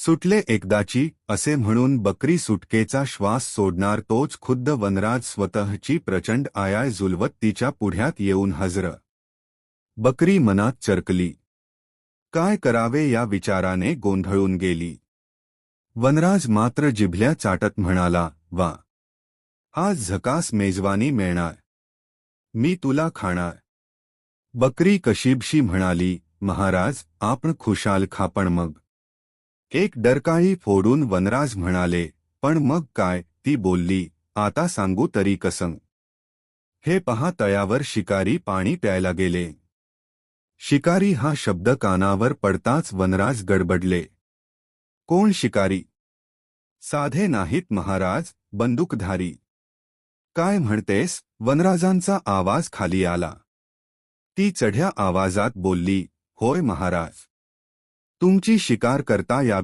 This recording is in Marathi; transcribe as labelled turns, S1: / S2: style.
S1: सुटले एकदाची असे म्हणून बकरी सुटकेचा श्वास सोडणार तोच खुद्द वनराज स्वतःची प्रचंड आयाय झुलवत तिच्या पुढ्यात येऊन हजर. बकरी मनात चरकली. काय करावे या विचाराने गोंधळून गेली. वनराज मात्र जिभल्या चाटत म्हणाला, वा, आज झकास मेजवानी मिळणार. मी तुला खाणार. बकरी कशीबशी म्हणाली, महाराज आपण खुशाल खा पण मग. एक डरकाळी फोडून वनराज म्हणाले, पण मग काय. ती बोलली, आता सांगू तरी कसं. हे पहा तळ्यावर शिकारी पाणी प्यायला गेले. शिकारी हा शब्द कानावर पडताच वनराज गडबडले. कोण शिकारी? साधे नाहीत महाराज, बंदूकधारी. काय म्हणतेस? वनराजांचा आवाज खाली आला. ती चढ्या आवाजात बोलली, होय महाराज. तुमची शिकार करता या